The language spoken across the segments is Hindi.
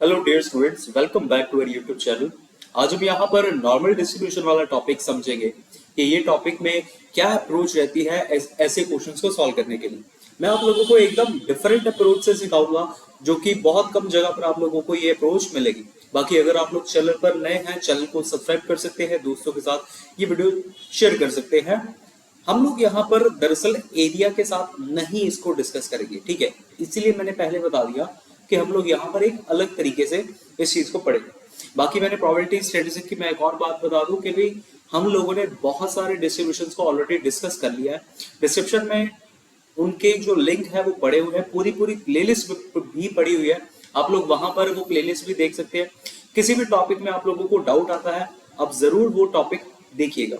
Hello dear students, welcome back to our YouTube channel. आज हम यहाँ पर नॉर्मल डिस्ट्रीब्यूशन वाला टॉपिक समझेंगे कि ये टॉपिक में क्या अप्रोच रहती है ऐसे क्वेश्चंस को सॉल्व करने के लिए। मैं आप लोगों को एकदम डिफरेंट अप्रोच से सिखाऊंगा जो कि बहुत कम जगह पर आप लोगों को ये अप्रोच मिलेगी। बाकी अगर आप लोग चैनल पर नए हैं, चैनल को सब्सक्राइब कर सकते हैं, दोस्तों के साथ ये वीडियो शेयर कर सकते हैं। हम लोग यहाँ पर दरअसल एरिया के साथ नहीं इसको डिस्कस करेंगे, ठीक है। इसलिए मैंने पहले बता दिया कि हम लोग यहाँ पर एक अलग तरीके से इस चीज को पढ़ेंगे। बाकी मैंने प्रोबेबिलिटी स्टैटिस्टिक्स की मैं एक और बात बता दूं कि भाई हम लोगों ने बहुत सारे डिस्ट्रीब्यूशंस को ऑलरेडी डिस्कस कर लिया है। डिस्क्रिप्शन में उनके जो लिंक है वो पड़े हुए हैं, पूरी पूरी प्लेलिस्ट भी पड़ी हुई है। आप लोग वहां पर वो प्लेलिस्ट भी देख सकते हैं। किसी भी टॉपिक में आप लोगों को डाउट आता है, आप जरूर वो टॉपिक देखिएगा।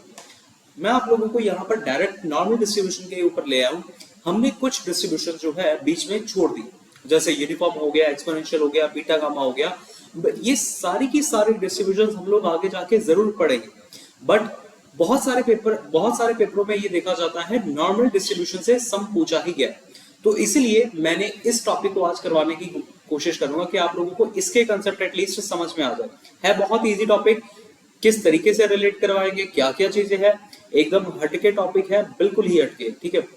मैं आप लोगों को यहाँ पर डायरेक्ट नॉर्मल डिस्ट्रीब्यूशन के ऊपर ले आया हूँ। हमने कुछ डिस्ट्रीब्यूशन जो है बीच में छोड़ दी, जैसे यूनिफॉर्म हो गया, एक्सपोनेंशियल हो गया, बीटा गामा हो गया। ये सारी की सारी डिस्ट्रीब्यूशन हम लोग आगे जाके जरूर पढ़ेंगे। बट बहुत सारे पेपरों में ये देखा जाता है नॉर्मल डिस्ट्रीब्यूशन से सम पूछा ही गया। तो इसलिए मैंने इस टॉपिक को आज करवाने की कोशिश करूंगा कि आप लोगों को इसके कंसेप्ट एटलीस्ट समझ में आ जाए। है बहुत इजी टॉपिक, किस तरीके से रिलेट करवाएंगे, क्या क्या चीजें हैं, एकदम हटके टॉपिक है, बिल्कुल ही हटके, ठीक है।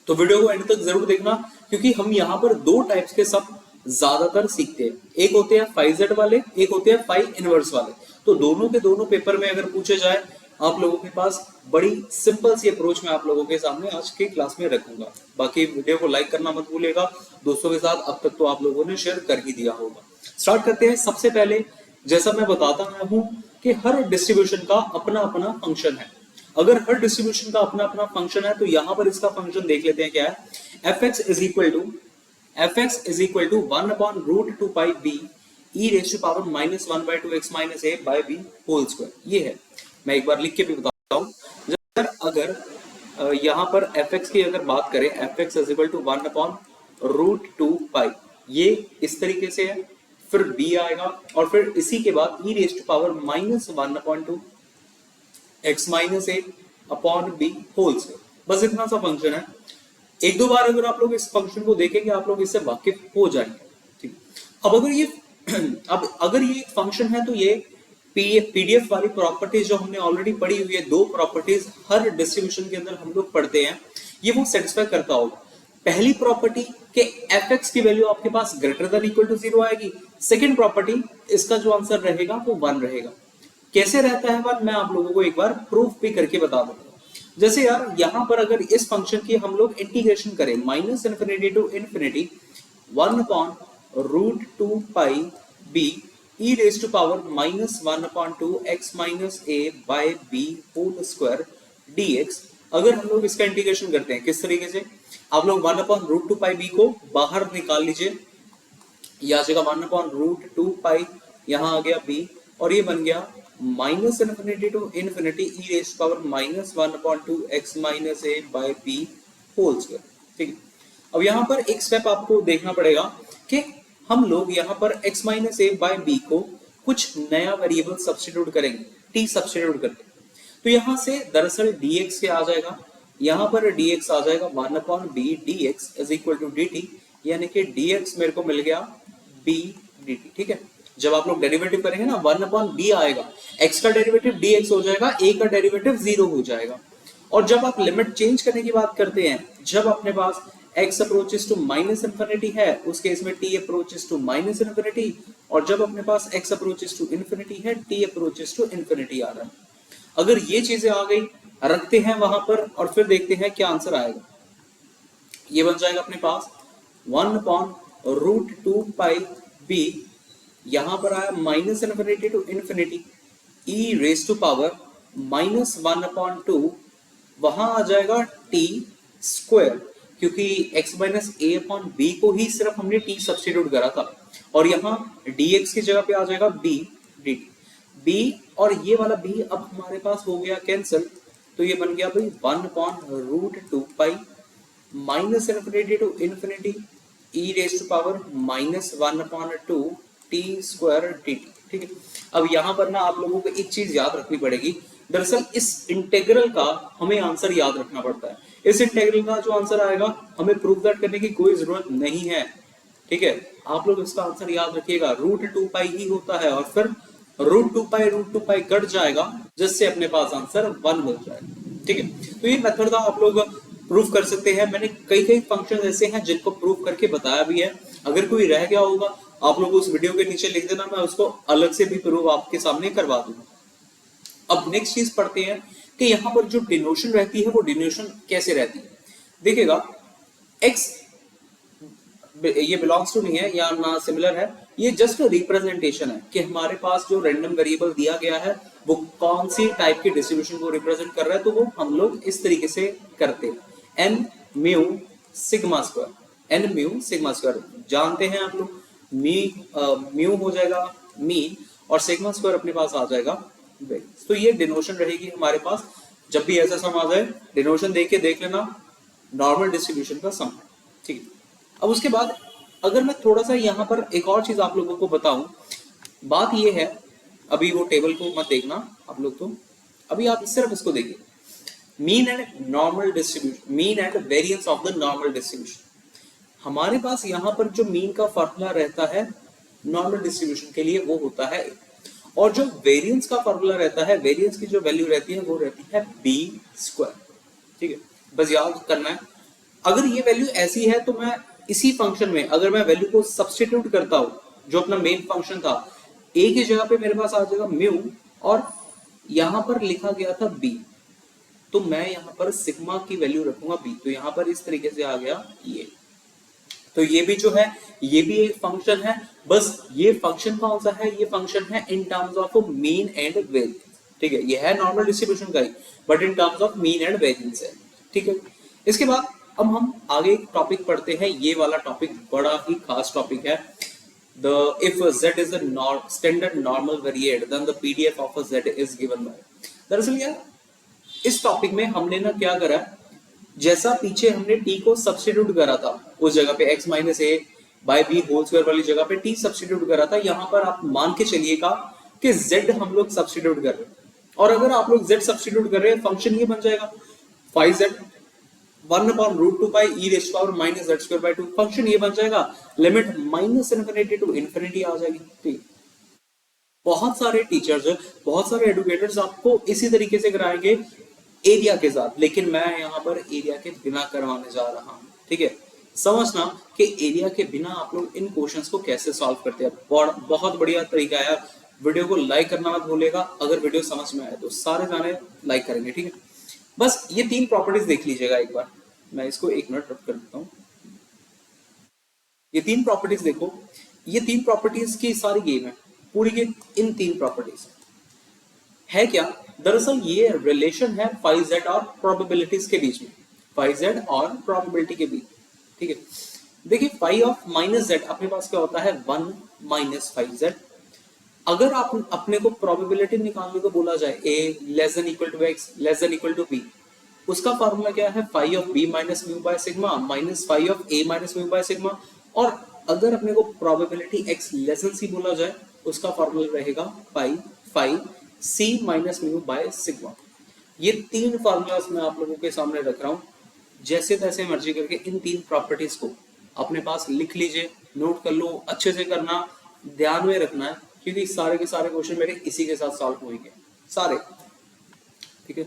तो वीडियो को एंड तक जरूर देखना, क्योंकि हम यहाँ पर दो टाइप्स के सब ज्यादातर सीखते हैं। एक होते हैं फाइव जेड वाले, एक होते हैं फाइव इनवर्स वाले। तो दोनों के दोनों पेपर में अगर पूछे जाए, आप लोगों के पास बड़ी सिंपल सी अप्रोच में आप लोगों के सामने आज की क्लास में रखूंगा। बाकी वीडियो को लाइक करना मत भूलिएगा दोस्तों के साथ। अब तक तो आप लोगों ने शेयर कर ही दिया होगा। स्टार्ट करते हैं। सबसे पहले जैसा मैं बताता आया हूं कि हर डिस्ट्रीब्यूशन का अपना अपना फंक्शन है। अगर हर डिस्ट्रीब्यूशन का अपना अपना फंक्शन है तो यहां पर इसका फंक्शन देख लेते हैं क्या है। fx is equal to 1 upon root 2 pi b e raise to power minus 1 by 2 x minus a by b whole square. ये है, मैं एक बार लिख के भी बताता हूं। अगर यहां पर fx की अगर बात करें, fx is equal to 1 upon root 2 pi, ये इस तरीके से है, फिर b आएगा और फिर इसी के बाद e raise to power minus 1 upon 2 x minus a upon b whole square. बस इतना सा फंक्शन है। एक दो बार अगर आप लोग इस फंक्शन को देखेंगे, आप लोग इससे वाकिफ हो जाएंगे, ठीक। अब अगर ये एक फंक्शन है तो ये पीडीएफ वाली प्रॉपर्टीज जो हमने ऑलरेडी पढ़ी हुई है, दो प्रॉपर्टीज हर डिस्ट्रीब्यूशन के अंदर हम लोग पढ़ते हैं, ये वो सेटिस्फाई करता होगा। पहली प्रॉपर्टी के fx की वैल्यू आपके पास ग्रेटर देन इक्वल टू 0 आएगी। सेकेंड प्रॉपर्टी, इसका जो आंसर रहेगा वो 1 रहेगा। कैसे रहता है बात, मैं आप लोगों को एक बार प्रूफ भी करके बता दूंगा। जैसे यार यहां पर अगर इस फंक्शन की हम लोग इंटीग्रेशन करें, minus infinity to infinity 1 upon root 2 pi b e raise to power minus 1 upon 2 x minus a by b whole square dx। अगर हम लोग इसका इंटीग्रेशन करते हैं किस तरीके से, आप लोग 1 अपॉन रूट 2 पाई b को बाहर निकाल लीजिए, यह आ जाएगा 1 अपॉन रूट 2 पाई, यहां आ गया b और ये बन गया minus infinity to infinity e raise power minus 1 upon 2 x minus a by b whole square, ठीक है। अब यहाँ पर एक स्टेप आपको देखना पड़ेगा कि हम लोग यहाँ पर x minus a by b को कुछ नया वेरिएबल सब्स्टिट्यूट करेंगे, t सब्स्टिट्यूट करके। तो यहाँ से दरअसल dx के आ जाएगा, यहाँ पर dx आ जाएगा 1 upon b dx is equal to dt, यानी कि dx मेरे को मिल गया b dt, ठीक है। जब आप लोग डेरिवेटिव करेंगे ना, 1 अपॉन b आएगा, x का डेरिवेटिव dx हो जाएगा, a का डेरिवेटिव 0 हो जाएगा। और जब आप लिमिट चेंज करने की बात करते हैं, जब अपने पास x approaches to minus infinity है, उस केस में t approaches to minus infinity, और जब अपने पास x अप्रोचेस टू इन्फिनिटी है, t अप्रोचेस टू इन्फिनिटी आ रहा है। अगर ये चीजें आ गई, रखते हैं वहां पर और फिर देखते हैं क्या आंसर आएगा। ये बन जाएगा अपने पास 1 अपॉन रूट 2 पाई b, यहां पर आया minus infinity to infinity e raise to power minus 1 upon 2, वहां आ जाएगा t स्क्वायर, क्योंकि x minus a upon b को ही सिर्फ हमने t सब्स्टिट्यूट करा था, और यहाँ dx की जगह पे आ जाएगा b dt। b और ये वाला b अब हमारे पास हो गया कैंसिल, तो ये बन गया भाई 1 upon root 2 pi minus infinity to infinity e raise to power minus 1 upon 2 t square t, ठीक है। अब यहां पर ना आप लोगों को एक चीज याद रखनी पड़ेगी, दरअसल इस इंटीग्रल का हमें आंसर याद रखना पड़ता है। इस इंटीग्रल का जो आंसर आएगा, हमें प्रूफ दैट करने की कोई जरूरत नहीं है, ठीक है, आप लोग इसका आंसर याद रखिएगा, रूट 2 पाई ही होता है और फिर रूट टू पाई कट जाएगा जिससे अपने पास आंसर 1 मिल जाएगा। ठीक है, तो ये मेथड का आप लोग प्रूफ कर सकते हैं। मैंने कई कई फंक्शन ऐसे हैं जिनको प्रूफ करके बताया भी है। अगर कोई रह गया होगा आप लोग उस वीडियो के नीचे लिख देना, मैं उसको अलग से भी प्रूफ आपके सामने करवा दूंगा। अब नेक्स्ट चीज पढ़ते हैं कि यहाँ पर जो डिनोशन रहती है वो डिनोशन कैसे रहती है। देखिएगा, x ये बिलोंग्स टू नहीं है या ना सिमिलर है, ये जस्ट रिप्रेजेंटेशन है कि हमारे पास जो रैंडम वेरिएबल दिया गया है वो कौन सी टाइप की डिस्ट्रीब्यूशन को रिप्रेजेंट कर रहा है, तो वो हम लोग इस तरीके से करते हैं, N mu sigma square. N mu sigma square जानते हैं आप लोग, म्यू हो जाएगा मीन और सिग्मा स्क्वायर अपने पास आ जाएगा वेरिएंस। तो ये डिनोशन रहेगी हमारे पास। जब भी ऐसा सम आ जाए डिनोशन देख के देख लेना नॉर्मल डिस्ट्रीब्यूशन का सम है। ठीक है, अब उसके बाद अगर मैं थोड़ा सा यहाँ पर एक और चीज आप लोगों को बताऊं, बात ये है, अभी वो टेबल को मत देखना आप लोग, तो अभी आप सिर्फ इसको देखिए, mean and normal distribution, mean and variance of the normal distribution. हमारे पास यहाँ पर जो मीन का फॉर्मूला रहता है नॉर्मल डिस्ट्रीब्यूशन के लिए वो होता है, और जो वेरिएंस का फॉर्मूला रहता है, वेरिएंस की जो वैल्यू रहती है वो रहती है बी स्क्वायर। ठीक है, बस याद करना है। अगर ये वैल्यू ऐसी है तो मैं इसी फंक्शन में अगर मैं वैल्यू को सब्स्टिट्यूट करता हूं, जो अपना मेन फंक्शन था, a की जगह पे मेरे पास आ जाएगा म्यू और यहां पर लिखा गया था b, तो मैं यहां पर सिग्मा की वैल्यू रखूंगा b, तो यहां पर इस तरीके से आ गया ये। तो ये भी जो है ये भी एक फंक्शन है, बस ये फंक्शन कौन सा है, ये फंक्शन है in terms of mean and variance. ठीक है, ये है नॉर्मल डिस्ट्रीब्यूशन का ही, but in terms of mean and variance है। ठीक है, इसके बाद अब हम आगे एक टॉपिक पढ़ते हैं। ये वाला टॉपिक बड़ा ही खास टॉपिक है। The if z is a standard normal variate, then the PDF of a z is given by। दरअसल यार इस टॉपिक में हमने ना क्या करा, जैसा पीछे हमने t को सब्स्टिट्यूट करा था उस जगह पे x minus a by b whole square वाली जगह पे t सब्स्टिट्यूट करा था, यहाँ पर आप मान के चलिएगा कि z हम लोग सब्स्टिट्यूट कर रहे हैं। और अगर आप लोग z सब्स्टिट्यूट कर रहे हैं, फंक्शन ये बन जाएगा 5z 1 upon root 2 pi e raised to power minus z square by 2। Function ये बन जाएगा, limit minus infinity to infinity आ जाएगी। ठीक, बहुत सारे टीचर्स, बहुत सारे एडुकेटर्स आपको इसी तरीके से कराएंगे एरिया के साथ, लेकिन मैं यहाँ पर एरिया के बिना करवाने जा रहा हूँ। ठीक है, समझना कि एरिया के बिना आप लोग इन क्वेश्चंस को कैसे सॉल्व करते हैं। बहुत बढ़िया तरीका है यार। वीडियो को लाइक करना मत भूलेगा, अगर वीडियो समझ में आए तो सारे जाने लाइक करेंगे। ठीक है, बस ये 3 प्रॉपर्टीज देख लीजिएगा एक बार, मैं इसको 1 मिनट रख कर देता हूँ। ये 3 प्रॉपर्टीज देखो, ये 3 प्रॉपर्टीज की सारी गेम है पूरी के इन 3 प्रॉपर्टीज है क्या, दरअसल ये रिलेशन है 5z और प्रोबेबिलिटीज के बीच में, 5z और प्रोबेबिलिटी के बीच। ठीक है, देखिए 5 ऑफ माइनस z अपने पास क्या होता है 1 माइनस 5z। अगर आप अपने को प्रोबेबिलिटी निकालने को बोला जाए a less than equal to x less than equal to b, उसका फार्मूला क्या है 5 of b minus mu by sigma minus 5 of a minus mu by sigma. और अगर अपने को probability x less than c बोला जाए, उसका फार्मूला रहेगा 5 c minus mu by sigma. ये 3 फार्मूलास मैं आप लोगों के सामने रख रहा हूँ, जैसे तैसे मर्जी करके इन 3 प्रॉपर्टीज को अपने पास लिख लीजिए, नोट कर लो, अच्छे से करना, ध्यान में रखना है, क्योंकि सारे के सारे क्वेश्चन मेरे इसी के साथ सॉल्व होंगे सारे। ठीक है,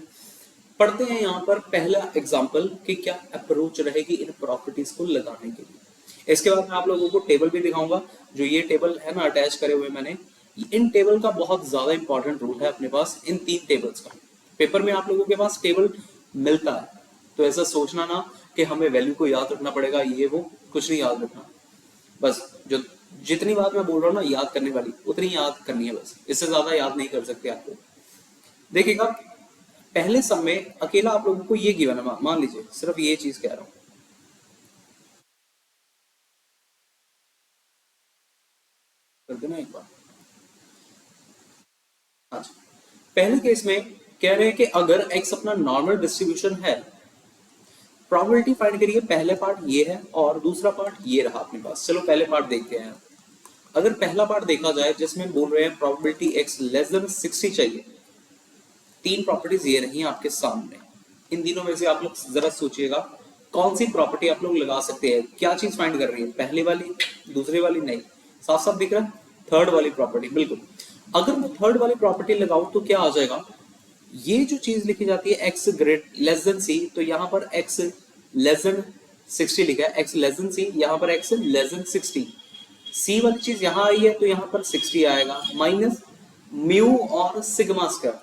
पढ़ते हैं यहाँ पर पहला एग्जाम्पल कि क्या अप्रोच रहेगी इन प्रॉपर्टीज को लगाने के लिए। इसके बाद मैं आप लोगों को टेबल भी दिखाऊंगा, जो ये टेबल है ना अटैच करे हुए मैंने, इन टेबल का बहुत ज्यादा इंपॉर्टेंट रोल है अपने पास इन 3 टेबल्स का। पेपर में आप लोगों के पास टेबल मिलता है, तो ऐसा सोचना ना कि हमें वैल्यू को याद रखना पड़ेगा, ये वो कुछ नहीं याद रखना, बस जो जितनी बात मैं बोल रहा हूँ ना याद करने वाली उतनी याद करनी है, बस इससे ज्यादा याद नहीं कर सकते आपको। देखिएगा पहले सब में अकेला आप लोगों को ये गिवन है, मान लीजिए सिर्फ ये चीज कह रहा हूं, कर देना एक बार। अच्छा, पहले केस में कह रहे हैं कि अगर x अपना नॉर्मल डिस्ट्रीब्यूशन है, प्रोबेबिलिटी फाइंड करिए। पहले पार्ट ये है और दूसरा पार्ट ये रहा अपने पास। चलो पहले पार्ट देखते हैं। अगर पहला पार्ट देखा जाए जिसमें बोल रहे हैं प्रोबेबिलिटी x लेस देन 60 चाहिए, 3 प्रॉपर्टीज ये रही आपके सामने। इन तीनों में से आप लोग जरा सोचिएगा कौन सी प्रॉपर्टी आप लोग लगा सकते हैं, क्या चीज फाइंड कर रही है, पहले वाली, दूसरे वाली, नहीं, साफ साफ दिख रहा है, थर्ड वाली प्रॉपर्टी। बिल्कुल, अगर मैं थर्ड वाली प्रॉपर्टी लगाऊं तो क्या आ जाएगा, ये जो चीज लिखी जाती है x ग्रेट लेस देन सी, तो यहाँ पर x लेस देन 60 लिखा है, x लेस देन सी, यहाँ पर x लेस देन 60, सी वाली चीज यहाँ आई है तो यहाँ पर 60 आएगा, माइनस म्यू और सिग्मा स्क्वायर।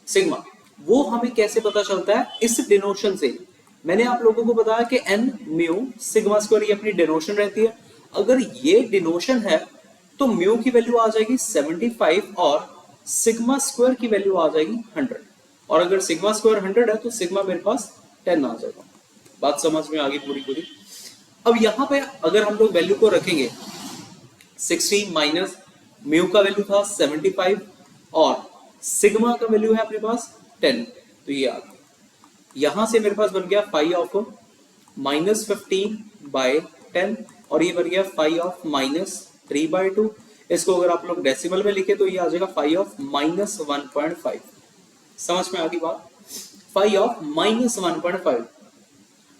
सिग्मा वो हमें कैसे पता चलता है, इस डिनोशन से। मैंने आप लोगों को बताया कि n म्यू सिग्मा स्क्वायर ये अपनी डिनोशन रहती है। अगर ये डिनोशन है तो म्यू की वैल्यू आ जाएगी 75 और सिग्मा स्क्वायर की वैल्यू आ जाएगी 100, और अगर सिग्मा स्क्वायर 100 है तो सिग्मा मेरे पास 10 आ जाएगा। बात समझ में आ गई पूरी पूरी। अब यहाँ पे अगर हम लोग वैल्यू को रखेंगे 60 माइनस म्यू का वैल्यू था 75 और सिग्मा का वैल्यू है अपने पास 10, तो ये आ गया। यहां से मेरे पास बन गया फाई ऑफ माइनस 15 बाय 10 और ये बन गया फाई ऑफ माइनस 3 बाय 2। इसको अगर आप लोग डेसिमल में लिखे तो ये आ जाएगा फाई ऑफ माइनस 1.5। समझ में आ गई बात, फाई ऑफ माइनस 1.5।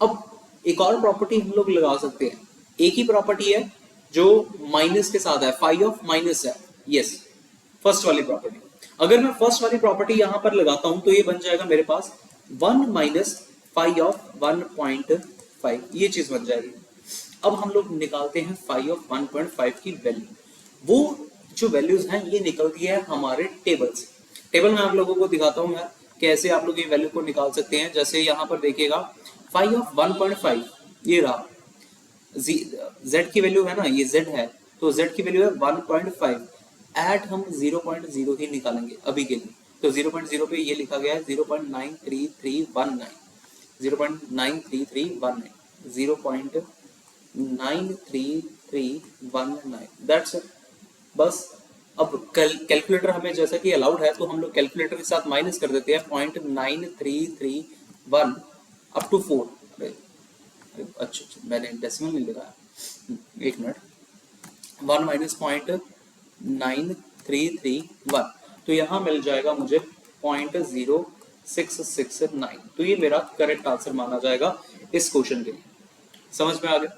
अब एक और प्रॉपर्टी हम लोग लगा सकते हैं, एक ही प्रॉपर्टी है जो माइनस के साथ है, फाई ऑफ माइनस है, यस फर्स्ट वाली प्रॉपर्टी। अगर मैं फर्स्ट वाली प्रॉपर्टी यहां पर लगाता हूं तो ये बन जाएगा मेरे पास 1 माइनस फाई ऑफ 1.5, ये चीज बन जाएगी। अब हम लोग निकालते हैं फाई ऑफ 1.5 की वैल्यू। वो जो वैल्यूज हैं ये निकलती है हमारे टेबल से। टेबल में आप लोगों को दिखाता हूं यार कैसे आप लोग ये वैल्यू को निकाल सकते हैं। जैसे यहाँ पर देखिएगा फाई ऑफ 1.5 ये रहा, z की वैल्यू है ना, ये z है तो z की वैल्यू है 1.5, एट हम 0.0 ही निकालेंगे अभी के लिए, तो 0.0 पे ये लिखा गया है 0.93319, 0.93319, 0.93319, दैट्स इट बस। अब कैलकुलेटर हमें जैसा कि अलाउड है तो हम लोग कैलकुलेटर के साथ माइनस कर देते हैं 0.9331 अप टू 4। अच्छा मैंने डेसिमल नहीं लिखा, एक मिनट, 1 माइनस 0.9331 तो यहाँ मिल जाएगा मुझे 0.0669, तो ये मेरा करेक्ट आंसर माना जाएगा इस क्वेश्चन के लिए। समझ में आ गया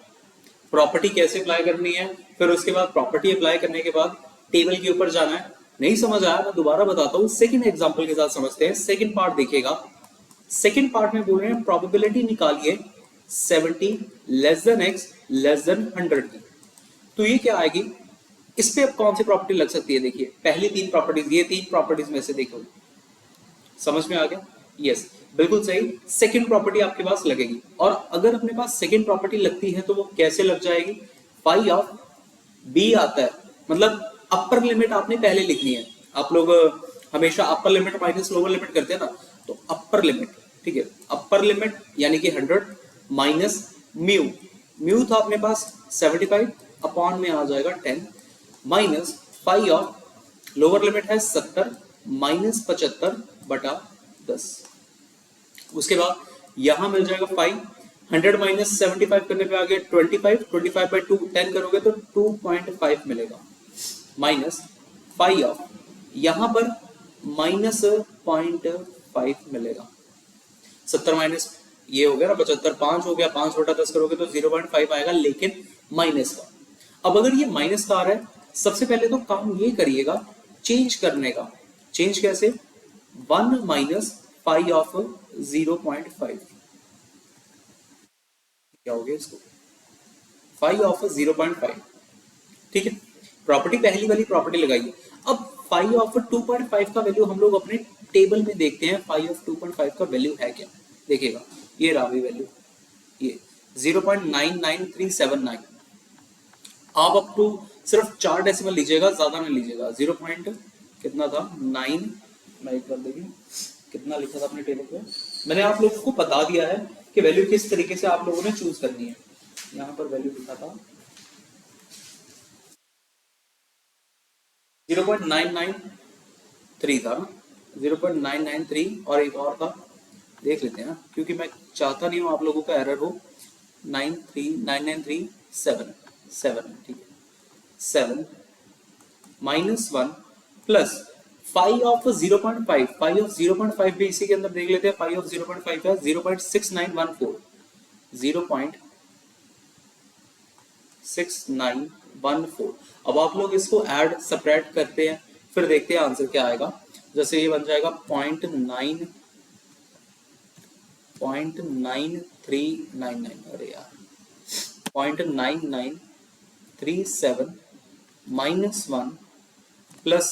प्रॉपर्टी कैसे अप्लाई करनी है, फिर उसके बाद प्रॉपर्टी अप्लाई करने के बाद टेबल के ऊपर जाना है। नहीं समझ आया मैं दोबारा बताता हूँ, सेकंड एग्जांपल के साथ समझते हैं। सेकंड पार्ट देखिएगा, सेकंड पार्ट में बोल रहे हैं प्रोबेबिलिटी निकालिए 70 less than x less then 100 की, तो ये क्या आएगी, इस पे अब कौन सी प्रॉपर्टी लग सकती है, देखिए पहली तीन प्रॉपर्टीज, ये तीन प्रॉपर्टीज में से देखो, समझ में आ गया, यस बिल्कुल सही, सेकंड प्रॉपर्टी आपके पास लगेगी। और अगर अपने पास सेकंड प्रॉपर्टी लगती है तो वो कैसे लग जाएगी, फाई ऑफ b आता है, मतलब अपर लिमिट आपने पहले लिखनी है। आप लोग हमेशा upper limit minus lower limit करते हैं ना, तो अपर लिमिट, ठीक है, अपर लिमिट यानी कि 100 माइनस म्यू, म्यू था अपने पास 75 अपॉन में आ जाएगा 10 minus phi of lower limit है 70 माइनस 75 बटा 10। उसके बाद यहां मिल जाएगा फाई, 100 माइनस 75 करने पे आ गया 25, 25 बाई 2 10 करोगे तो 2.5 मिलेगा, माइनस फाई ऑफ यहां पर माइनस 0.5 मिलेगा, 70 माइनस ये हो गया ना 75, 5 हो गया, 5 बटा 10 करोगे तो 0.5 आएगा, लेकिन माइनस का। अब अगर ये माइनस का आ रहा है, सबसे पहले तो काम ये करिएगा चेंज करने का। चेंज कैसे, 1 माइनस फाई ऑफ 0.5, क्या हो गया इसको, फाई ऑफ 0.5, ठीक है, प्रॉपर्टी पहली वाली प्रॉपर्टी लगाइए। अब फाई ऑफ 2.5 का वैल्यू हम लोग अपने टेबल में देखते हैं, फाई ऑफ 2.5 का वैल्यू है क्या, देखिएगा ये रहा वैल्यू, ये 0.99379। आप अप टू सिर्फ 4 डेसिमल लीजिएगा, ज्यादा नहीं लीजिएगा, 0. कितना था 9, मैं एक बार देखिए कितना लिखा था अपने टेबल पे, मैंने आप लोगों को बता दिया है कि वैल्यू किस तरीके से आप लोगों ने चूज करनी है। यहाँ पर वैल्यू लिखा था 0.993 था, 0.993 और एक और था, देख लेते हैं ना, क्योंकि मैं चाहता नहीं हूं आप लोगों का एरर हो। 99337, ठीक है, 7 minus 1 plus phi of 0.5, phi of 0.5 भी इसी के अंदर देख लेते हैं, फाई ऑफ 0.5 है 0.6914, 0.6914। अब आप लोग इसको ऐड सब्ट्रैक्ट करते हैं, फिर देखते हैं आंसर क्या आएगा। जैसे ये बन जाएगा 0.9399, अरे यार 0.9937 -1 प्लस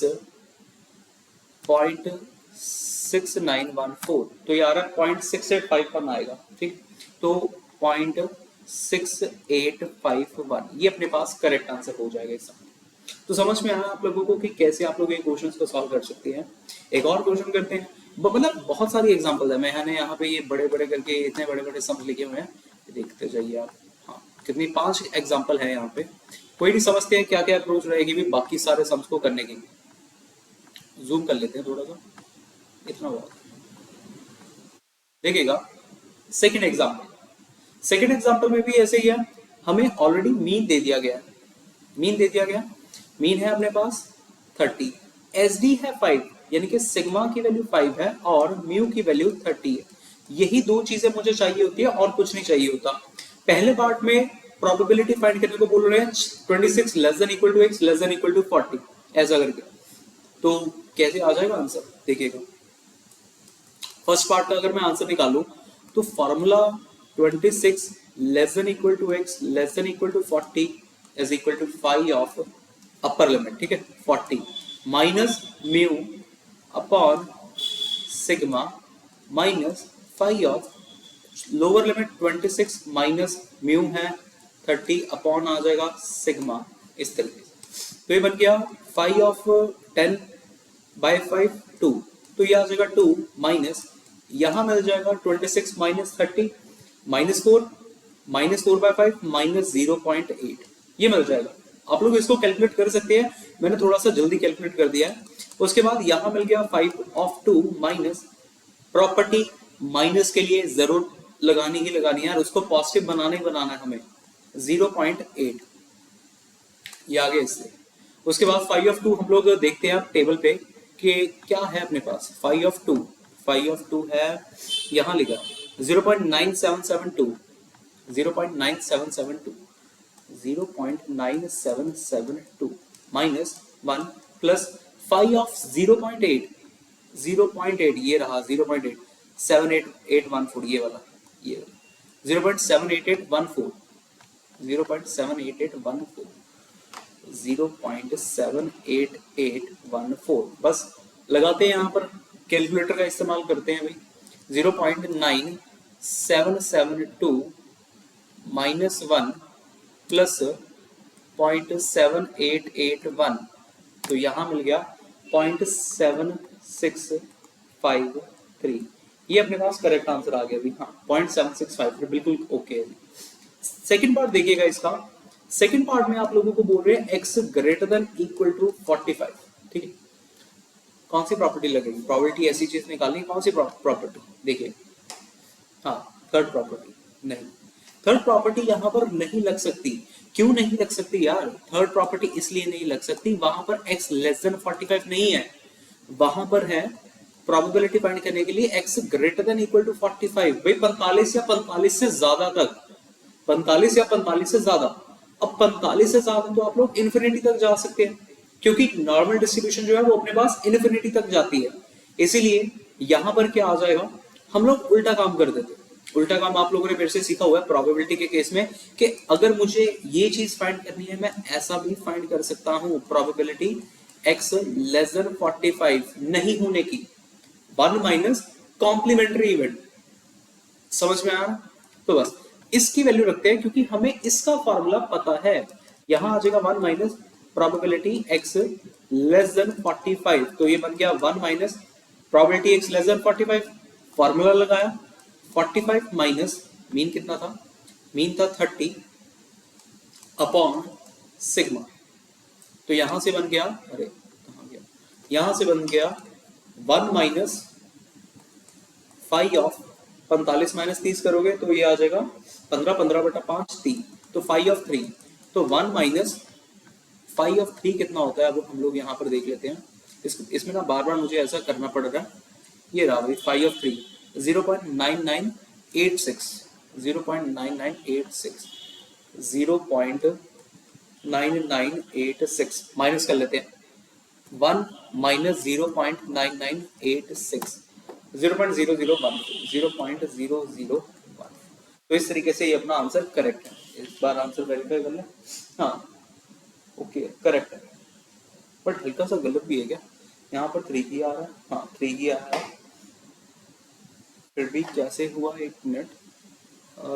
0.6914, तो ये आ रहा है 0.6851 आएगा। ठीक, तो 0.6851 ये अपने पास करेक्ट आंसर हो जाएगा इस समय। तो समझ में आया आप लोगों को कि कैसे आप लोग ये क्वेश्चंस को सॉल्व कर सकते हैं। एक और क्वेश्चन करते हैं। मतलब बहुत सारी एग्जांपल है, मैंने यहाँ पे ये बड़े बड़े करके इतने बड़े बड़े सम्स लिखे हुए हैं, देखते जाइए आप। हाँ, कितनी 5 एग्जांपल है यहाँ पे। कोई नहीं, समझते हैं क्या क्या अप्रोच रहेगी भी बाकी सारे सम्स को करने की। जूम कर लेते हैं थोड़ा सा, इतना बहुत देखिएगा। सेकेंड एग्जाम्पल में भी ऐसे ही है, हमें ऑलरेडी मीन दे दिया गया, मीन है अपने पास 30, एसडी है 5, यानी कि सिग्मा की वैल्यू 5 है और म्यू की वैल्यू 30 है। यही दो चीजें मुझे चाहिए होती है और कुछ नहीं चाहिए होता। पहले पार्ट में प्रोबेबिलिटी फाइंड करने को बोल रहे हैं 26 less than equal to x less than equal to 40, ऐसा करके। तो कैसे आ जाएगा आंसर, देखिएगा। फर्स्ट पार्ट का अगर मैं आंसर निकालूं तो formula 26 less than equal to x less than equal to 40 is equal to 5 of upper limit, ठीक है, 40 minus mu upon sigma minus 5 of lower limit 26 minus mu है 30 अपॉन आ जाएगा सिग्मा, इस तरीके से। तो ये बन गया 5 ऑफ 10 बाय 5 2, तो ये आ जाएगा 2 माइनस, यहां मिल जाएगा 26 माइनस 30 -4 बाय 5 माइनस 0.8, ये मिल जाएगा। आप लोग इसको कैलकुलेट कर सकते हैं, मैंने थोड़ा सा जल्दी कैलकुलेट कर दिया है। उसके बाद यहां मिल गया 5 ऑफ 2 माइनस, प्रॉपर्टी माइनस के लिए जरूर लगानी ही लगानी है, उसको पॉजिटिव बनाना ही बनाना है हमें, 0.8 ये आ गया इससे। उसके बाद 5 ऑफ 2 हम लोग देखते हैं टेबल पे कि क्या है अपने पास। 5 ऑफ 2 है, यहां लिखा 0.9772 माइनस 1 प्लस 5 ऑफ 0.8 ये रहा 0.8 78814, ये वाला 0.78814 0.78814 बस लगाते हैं, यहाँ पर कैलकुलेटर का इस्तेमाल करते हैं भाई। 0.9772 माइनस 1 प्लस 0.7881, तो यहां मिल गया 0.7653, ये अपने पास करेक्ट आंसर आ गया भी। हाँ, 0.7653 बिल्कुल ओके है। सेकंड पार्ट देखिएगा इसका। सेकंड पार्ट में आप लोगों को बोल रहे हैं x greater than equal to 45, ठीक है। कौन सी प्रॉपर्टी लगेगी, प्रोबेबिलिटी ऐसी चीज निकालनी, कौन सी प्रॉपर्टी, देखिए। हाँ, थर्ड प्रॉपर्टी नहीं, थर्ड प्रॉपर्टी यहां पर नहीं लग सकती। क्यों नहीं लग सकती यार, थर्ड प्रॉपर्टी इसलिए नहीं लग सकती, वहां पर x लेस देन 45 नहीं है, वहां पर है प्रोबेबिलिटी फाइंड करने के लिए x greater than equal to 45, भाई 45 या 45 से ज्यादा तक, 45 या 45 से ज्यादा। अब 45 से ज्यादा तो आप लोग इन्फिनिटी तक जा सकते हैं, क्योंकि नॉर्मल डिस्ट्रीब्यूशन जो है वो अपने पास इन्फिनिटी तक जाती है। इसीलिए यहां पर क्या आ जाएगा, हम लोग उल्टा काम कर देते। उल्टा काम आप लोगों ने मेरे से सीखा हुआ है प्रोबेबिलिटी के केस में, कि अगर मुझे ये चीज फाइंड करनी है, मैं ऐसा भी फाइंड कर सकता हूं, प्रोबेबिलिटी x लेस देन 45 नहीं होने की, 1 माइनस कॉम्प्लीमेंट्री इवेंट। समझ में आया? तो बस इसकी वैल्यू रखते हैं, क्योंकि हमें इसका फॉर्मूला पता है। यहां आ जाएगा 1 minus probability x less then 45, तो ये बन गया 1 minus probability x less then 45, formula लगाया 45 माइनस मीन कितना था, मीन था 30 अपॉन सिग्मा, तो यहां से बन गया, अरे कहां गया, यहां से बन गया 1 माइनस 5 ऑफ 45 माइनस 30 करोगे तो ये आ जाएगा 15 बटा 5 3, तो 5 ऑफ 3, तो 1 माइनस 5 ऑफ 3 कितना होता है, अब हम लोग यहाँ पर देख लेते हैं। इसमें ना बार बार मुझे ऐसा करना पड़ रहा है। ये रहा भाई 5 ऑफ 3 0.9986, 0.9986, 0.9986 माइनस कर लेते हैं, 1 माइनस 0.9986, 0.0012, 0.0012। तो इस तरीके से ये अपना आंसर करेक्ट है। इस बार आंसर वेरीफाई कर लें। हाँ ओके करेक्ट है, बट हल्का सा गलत भी है क्या, यहाँ पर 3 ही आ रहा है। हाँ 3 ही आ रहा है, फिर भी कैसे हुआ, एक मिनट,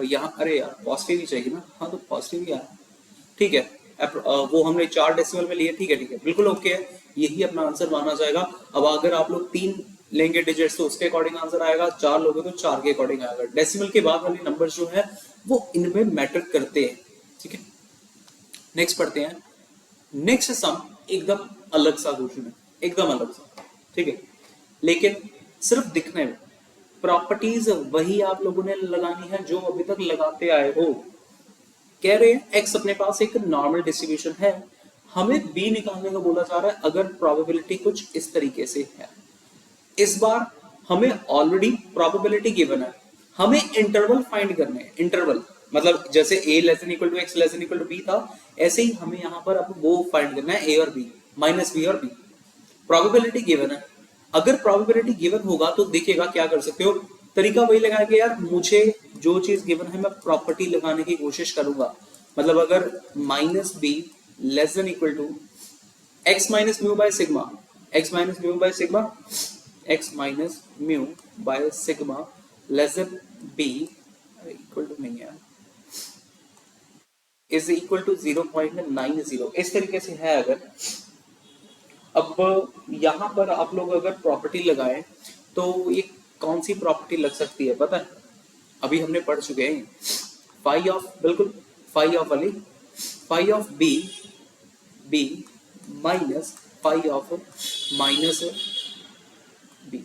यहाँ अरे यार पॉजिटिव ही चाहिए ना। हाँ तो पॉजिटिव ही आया, ठीक है। वो हमने 4 डेसिमल में लिए, ठीक है ठीक है, बिल्कुल ओके है, यही अपना आंसर माना जाएगा। अब अगर आप लोग 3 लेंगे डिजिट्स तो उसके अकॉर्डिंग आंसर आएगा, 4 लोगे तो 4 के अकॉर्डिंग आएगा। डेसिमल के बाद वाले नंबर जो है वो इनमें मैटर करते हैं, ठीक है। नेक्स्ट पढ़ते हैं। नेक्स्ट सम एकदम अलग सा क्वेश्चन है, एकदम अलग सा, ठीक है, लेकिन सिर्फ दिखने में प्रॉपर्टीज वही आप लोगों ने लगानी है जो अभी तक लगाते आए हो। कह रहे हैं एक्स अपने पास एक नॉर्मल डिस्ट्रीब्यूशन है, हमें बी निकालने का बोला जा रहा है अगर प्रोबेबिलिटी कुछ इस तरीके से है। इस बार हमें ऑलरेडी प्रोबेबिलिटी गिवन है, हमें इंटरवल फाइंड करने हैं। इंटरवल मतलब जैसे a less than equal to x less than equal to b था, ऐसे ही हमें यहाँ पर अब वो फाइंड करना है a और b, माइनस b और b। प्रोबेबिलिटी गिवन है, अगर प्रोबेबिलिटी गिवन होगा तो देखिएगा क्या कर सकते हो, तरीका वही लगाया कि यार मुझे जो चीज गिवन है मैं प्रॉपर्टी लगाने की कोशिश करूंगा। मतलब अगर minus b less than equal to x minus mu by sigma, x minus mu by sigma, x minus mu by sigma less than b equal to नहीं है, इज इक्वल टू 0.90, इस तरीके से है। अगर अब यहाँ पर आप लोग अगर प्रॉपर्टी लगाएं तो ये कौन सी प्रॉपर्टी लग सकती है पता है, अभी हमने पढ़ चुके हैं, फाई ऑफ, बिल्कुल फाई ऑफ वाली, phi of b, b minus phi of minus b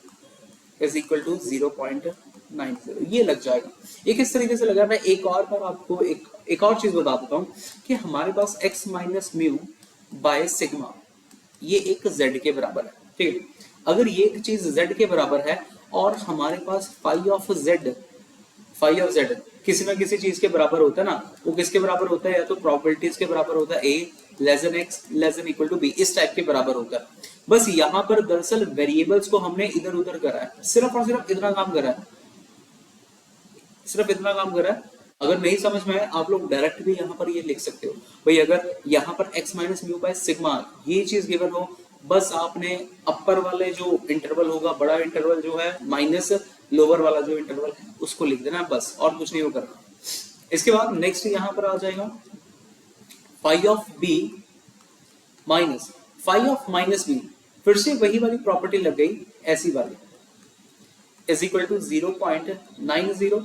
is equal to 0.90, ये लग जाएगा। ये किस तरीके से लगा, मैं एक और बार आपको एक और चीज बता देता हूँ कि हमारे पास x minus mu by sigma ये एक z के बराबर है, ठीक है। अगर ये एक चीज z के बराबर है और हमारे पास phi of z, phi of z किसी ना किसी चीज के बराबर होता है ना, वो किसके बराबर होता है, या तो प्रोबेबिलिटीज के बराबर होता है, a less than x less than equal to b, इस टाइप के बराबर होता है। बस यहाँ पर दरअसल वेरिएबल्स को हमने इधर उधर करा है, सिर्फ और सिर्फ इतना काम करा है, सिर्फ इतना काम करा है। अगर नहीं समझ में आए आप लोग डायरेक्ट भी यहाँ पर ये लिख सकते हो, भाई अगर यहाँ पर x minus mu by sigma ये चीज गिवन हो, बस आपने अपर वाले जो इंटरवल होगा, बड़ा इंटरवल जो है माइनस लोअर वाला जो इंटरवल है उसको लिख देना बस, और कुछ नहीं हो करना। इसके बाद नेक्स्ट यहाँ पर आ जाएगा phi of b minus phi of minus b, फिर से वही वाली प्रॉपर्टी लग गई, ऐसी वाली, इज इक्वल टू 0.90।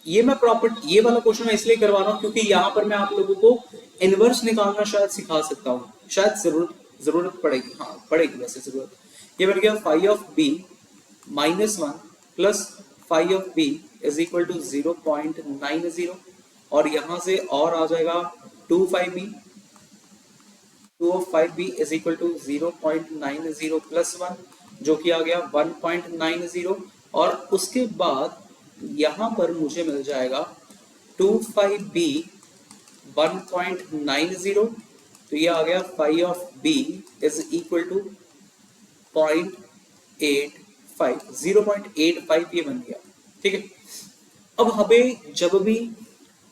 ये मैं प्रॉपर्टी, ये वाला क्वेश्चन मैं इसलिए करवा रहा हूं क्योंकि यहाँ पर मैं आप लोगों को इनवर्स निकालना शायद सिखा सकता हूँ, शायद जरूरत पड़ेगी, हाँ पड़ेगी वैसे जरूरत। ये बन गया phi of b minus 1 plus phi of b is equal to 0.90, और यहां से और आ जाएगा 2 phi b, 2 of 5b is equal to 0.90 plus 1 जो कि आ गया 1.90, और उसके बाद यहां पर मुझे मिल जाएगा 2 5b 1.90, तो ये आ गया phi of b is equal to 0.85, 0.85 ये बन गया, ठीक है। अब हमें जब भी,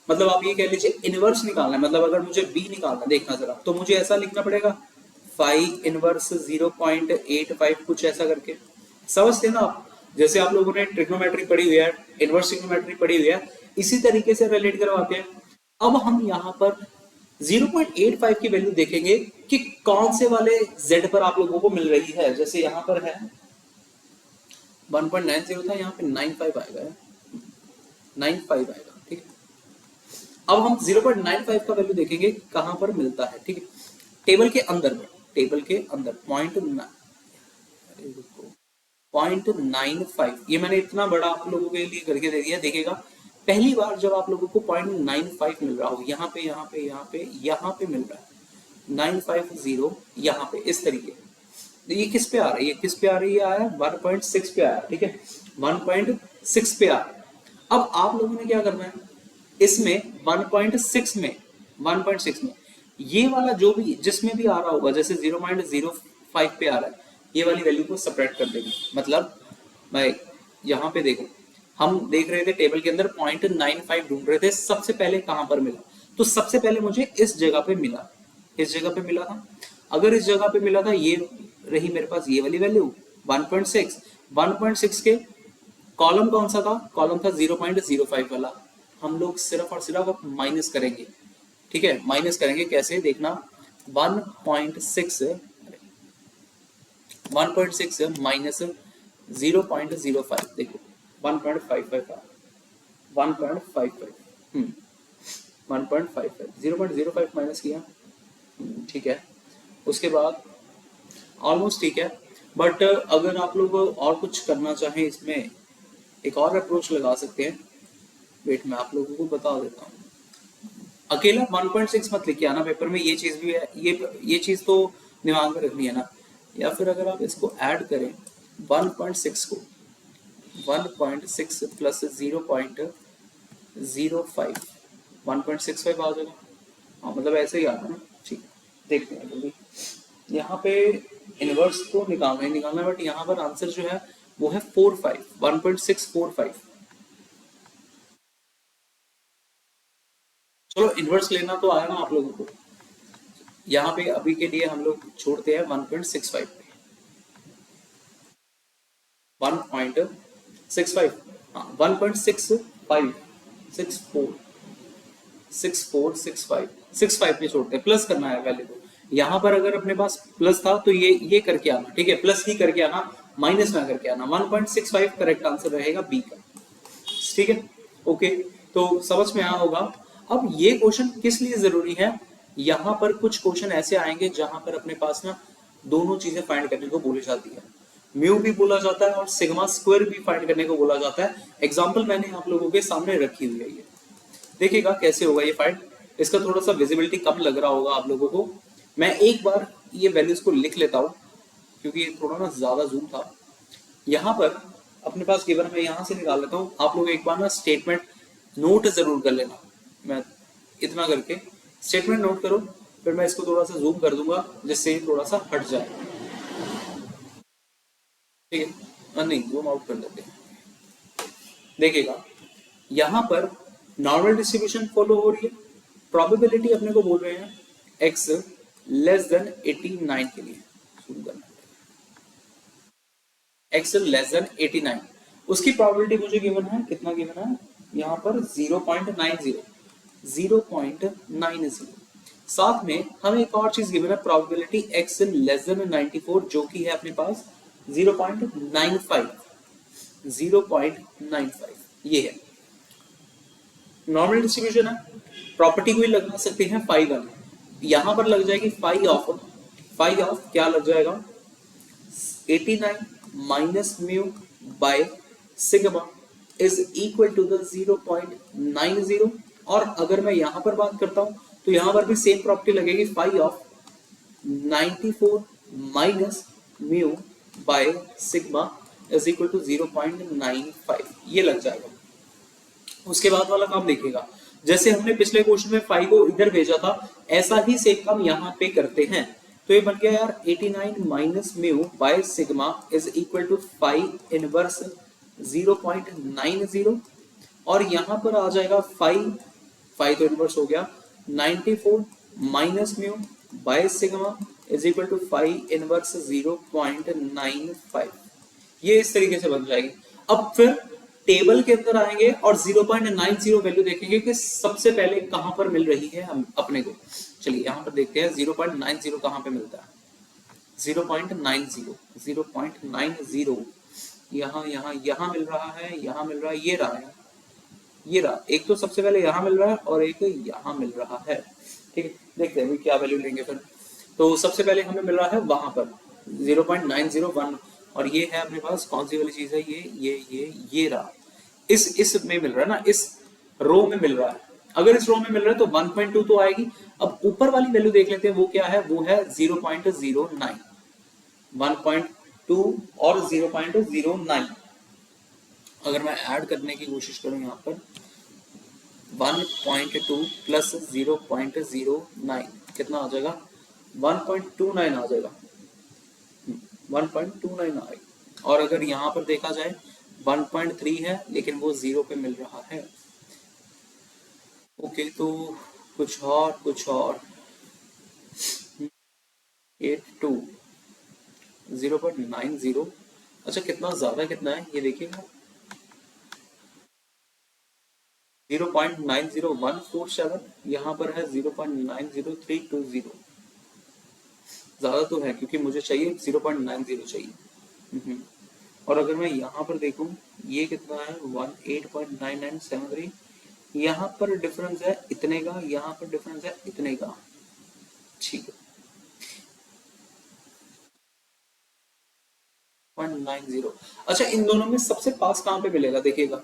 मतलब आप ये कह लीजिए इनवर्स निकालना है, मतलब अगर मुझे b निकालना देखना जरा, तो मुझे ऐसा लिखना पड़ेगा फाई इनवर्स 0.85 कुछ ऐसा करके, समझते ना आप, जैसे आप लोगों ने ट्रिग्नोमेट्री पढ़ी हुई है, इनवर्स ट्रिग्नोमेट्री पढ़ी हुई है, इसी तरीके से रिलेट करवाते हैं। अब हम यहाँ पर 0.85 की वैल्यू देखेंगे कि कौन से वाले z पर आप लोगों को मिल रही है। जैसे यहाँ पर है 1.90 था, यहाँ पे 95 आएगा, 95 आएगा, ठीक है। अब हम 0.95 का वैल्यू देखेंगे कहां पर मिलता है, ठीक है। टेबल के अंदर में, टेबल के अंदर 0.95, ये मैंने इतना बड़ा आप लोगों के लिए करके दे दिया। देखिएगा पहली बार जब आप लोगों को 0.95 मिल रहा हो, यहाँ पे यहाँ पे यहाँ पे यहाँ पे मिल रहा है 950, यहाँ पे इस तरीके, ये किस पे आ रही है, किस पे आ रही है, आया 1.6 पे आया, ठीक है, 1.6 पे आया। अब आप लोगों ने क्या करना है, इसमें 1.6 में 1.6 में ये वाला जो भी जिसमें भी आ रहा होगा, जैसे 0.05 पे आ रहा है, ये वाली वैल्यू को सेपरेट कर देंगे। मतलब मैं यहाँ पे देखो, हम देख रहे थे टेबल के अंदर 0.95 ढूंढ रहे थे, सबसे पहले कहां पर मिला, तो सबसे पहले मुझे इस जगह पे मिला, इस जगह पे मिला था। अगर इस जगह पे मिला था, ये रही मेरे पास ये वाली वैल्यू 1.6। 1.6 के कॉलम कौन सा था, कॉलम था 0.05 वाला। हम लोग सिर्फ और सिर्फ अब माइनस करेंगे, ठीक है, माइनस करेंगे कैसे देखना, 1.6 माइनस 0.05, देखो 1.55 1.55 1.55 0.05 माइनस किया, ठीक है। उसके बाद ऑलमोस्ट ठीक है, बट अगर आप लोग और कुछ करना चाहें इसमें एक और अप्रोच लगा सकते हैं। वेट मैं आप लोगों को बता देता हूँ, अकेला 1.6 मत लिखिए आना पेपर में, ये चीज भी है, ये चीज तो दिमाग में रखनी है ना। या फिर अगर आप इसको ऐड करें 1.6 को 1.6 प्लस 0.05 1.65 आ जाएगा। हाँ मतलब ऐसे ही आता ना, ठीक है, देखते हैं जल्दी। यहाँ पे इनवर्स तो निकालना है, बट यहाँ पर आंसर जो है वो है 45 1.645। चलो इनवर्स लेना तो आया ना आप लोगों को। यहाँ पे अभी के लिए हम लोग छोड़ते हैं 1.65 पे, 1.65, हाँ 1.65 64 पे छोड़ते हैं, प्लस करना है वैल्यू को। यहाँ पर अगर अपने पास प्लस था तो ये करके आना, ठीक है, प्लस ही करके आना, माइनस ना करके आना। 1.65 करेक्ट आंसर रहेगा बी का, ठीक है। ओके, तो समझ में आया होगा। अब ये क्वेश्चन किस लिए जरूरी है, यहाँ पर कुछ क्वेश्चन ऐसे आएंगे जहां पर अपने पास ना दोनों चीजें फाइंड करने को बोली जाती है, म्यू भी बोला जाता है और सिग्मा स्क्वायर भी फाइंड करने को बोला जाता है। एग्जांपल मैंने आप लोगों के सामने रखी हुई है, ये देखिएगा कैसे होगा ये फाइंड। इसका थोड़ा सा विजिबिलिटी कम लग रहा होगा आप लोगों को, मैं एक बार ये वैल्यूज को लिख लेता हूँ क्योंकि ये थोड़ा ना ज्यादा जूम था। यहाँ पर अपने पास गिवन, मैं यहाँ से निकाल लेता हूँ, आप लोग एक बार ना स्टेटमेंट नोट जरूर कर लेना। मैं इतना करके स्टेटमेंट नोट करो, फिर मैं इसको थोड़ा सा जूम कर दूंगा जिससे ये थोड़ा सा हट जाए, ठीक है। नहीं, जूम आउट कर लेते हैं। देखिएगा यहाँ पर नॉर्मल डिस्ट्रीब्यूशन फॉलो हो रही है, प्रोबेबिलिटी अपने को बोल रहे हैं x लेस देन 89 के लिए, शुरू करना x लेस देन 89, उसकी प्रोबेबिलिटी मुझे गिवन है, कितना गिवन है यहाँ पर 0.90। साथ में हमें एक और चीज गिवन है, प्रोबेबिलिटी x लेस देन 94, जो कि है अपने पास 0.95 ये है। नॉर्मल डिस्ट्रीब्यूशन है, प्रॉपर्टी को ही लगा सकते हैं फाइव वाली, यहां पर लग जाएगी फाइव ऑफ क्या लग जाएगा 89 minus mu by sigma is equal to the 0.90। और अगर मैं यहां पर बात करता हूं तो यहां पर भी सेम प्रॉपर्टी लगेगी, five of 94 minus mu by sigma is equal to 0.95, ये लग जाएगा। उसके बाद वाला काम देखिएगा, जैसे हमने पिछले क्वेश्चन में 5 को इधर भेजा था, ऐसा ही सेम काम यहाँ पे करते हैं। तो ये बन गया यार 89 minus mu by sigma is equal to 5 inverse 0.90, और यहाँ पर आ जाएगा 5 तो इनवर्स हो गया 94 minus mu by sigma is equal to 5 inverse 0.95, ये इस तरीके से बन जाएगी। अब फिर टेबल के अंदर आएंगे और 0.90 वैल्यू देखेंगे कि सबसे पहले कहां पर मिल रही है हम अपने को। चलिए यहां पर देखते हैं 0.90 कहां पे मिलता है। 0.90 यहाँ मिल रहा है, यहाँ मिल रहा है, ये रहा, एक तो सबसे पहले यहाँ मिल रहा है और एक यहाँ मिल रहा है, ठीक है। देखते हैं क्या वैल्यू लेंगे फिर। तो सबसे पहले हमें मिल रहा है वहां पर 0.901, और ये है अपने पास कौन सी वाली चीज है, ये रहा, इस में मिल रहा है ना, इस रो में मिल रहा है। अगर इस रो में मिल रहा है तो 1.2 तो आएगी। अब ऊपर वाली वैल्यू देख लेते हैं, वो क्या है, वो है 0.09, 1.2 और 0.09। अगर मैं ऐड करने की कोशिश करूं यहाँ पर 1.2 प्लस 0.09 कितना आ जाएगा, 1.29 आ जाएगा, 1.29 आएगा। और अगर यहाँ पर देखा जाए 1.3 है लेकिन वो 0 पे मिल रहा है। ओके, तो कुछ और 82 0.90, अच्छा कितना ज्यादा कितना है ये देखिएगा, 0.90147, यहाँ पर है 0.90320, ज्यादा तो है क्योंकि मुझे चाहिए 0.90 चाहिए। और अगर मैं यहाँ पर देखूं ये कितना है 18.9973, यहाँ पर डिफरेंस है इतने का, यहाँ पर डिफरेंस है इतने का, ठीक है 0.90। अच्छा इन दोनों में सबसे पास कहाँ पे मिलेगा देखिएगा,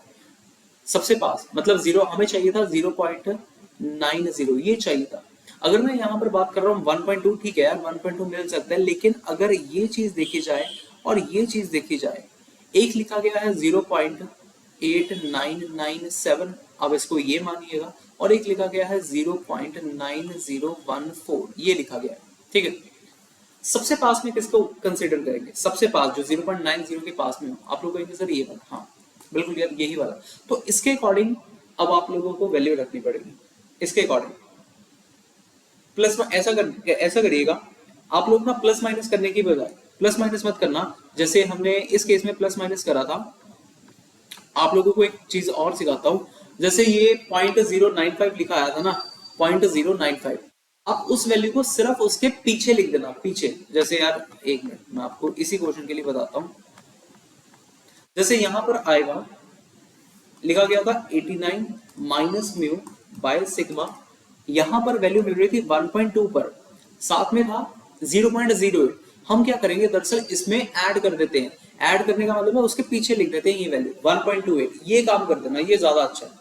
सबसे पास मतलब 0 हमें चाहिए था, 0.90 ये चाहिए था। अगर मैं यहाँ पर बात कर रहा हूँ 1.2, ठीक है यार 1.2 मिल सकता है, लेकिन अगर ये चीज देखी जाए और ये चीज देखी जाए, एक लिखा गया है 0.8997, अब इसको ये मानिएगा, और एक लिखा गया है 0.9014, ये लिखा गया है, ठीक है। सबसे पास में किसको कंसीडर करेंगे, सबसे पास जो 0.90 के पास में हो, आप लोग कहेंगे सर ये वाला, हाँ बिल्कुल यार यही वाला। तो इसके अकॉर्डिंग अब आप लोगों को वैल्यू रखनी पड़ेगी, इसके अकॉर्डिंग प्लस ऐसा करिएगा आप लोग ना, प्लस माइनस करने की बजाय प्लस माइनस मत करना, जैसे हमने इस केस में प्लस माइनस करा था। आप लोगों को एक चीज और सिखाता हूं, जैसे ये 0.095 लिखा आया था ना, 0.095, आप उस वैल्यू को सिर्फ उसके पीछे लिख देना, पीछे। जैसे यार एक मिनट मैं आपको इसी क्वेश्चन के लिए बताता हूं, जैसे यहां पर आएगा लिखा गया था 89 माइनस म्यू बाय सिग्मा, यहां पर वैल्यू मिल रही थी 1.2 पर, साथ में था 0.08। हम क्या करेंगे दरअसल इसमें ऐड कर देते हैं, ऐड करने का मतलब है उसके पीछे लिख देते हैं ये वैल्यू 1.28, ये काम कर देना, ये ज्यादा अच्छा है,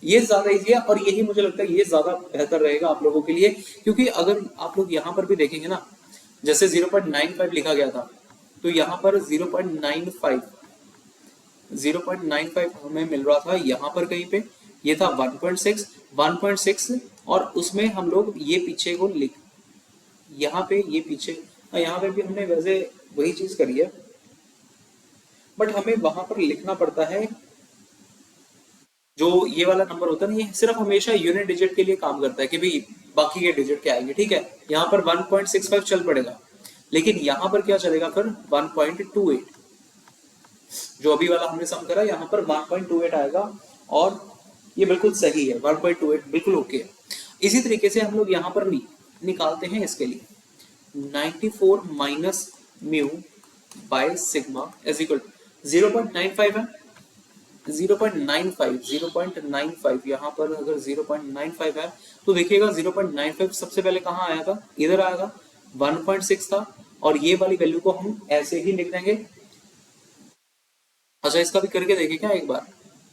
ये ज्यादा इजी है, और यही मुझे लगता है ये ज्यादा बेहतर रहेगा आप लोगों के लिए। क्योंकि अगर आप लोग यहाँ पर भी देखेंगे ना, जैसे 0.95 लिखा गया था, तो यहाँ पर 0.95 हमें मिल रहा था, यहाँ पर कहीं पे ये था 1.6, और उसमें हम लोग ये पीछे को लिख, यहाँ पे ये पीछे, यहाँ पे भी हमने वैसे वही चीज करी है, बट हमें वहां पर लिखना पड़ता है जो ये वाला नंबर होता है ना, ये सिर्फ हमेशा यूनिट डिजिट के लिए काम करता है कि भाई बाकी के डिजिट क्या आएंगे, ठीक है। यहाँ पर 1.65 चल पड़ेगा, लेकिन यहाँ पर क्या चलेगा फिर 1.28, जो अभी वाला हमने सम करा यहाँ पर 1.28 आएगा, और ये बिल्कुल सही है, 1.28 बिल्कुल ओके है। इसी तरीके से हम लोग यहाँ पर निकालते हैं इसके लिए 94 minus mu by sigma is equal 0.95 है, 0.95 यहाँ पर अगर 0.95 है तो देखिएगा 0.95 सबसे पहले कहाँ आया था, इधर आएगा, 1.6 था, और ये वाली वैल्यू को हम ऐसे ही लिख देंगे। अच्छा इसका भी करके देखिए क्या एक बार,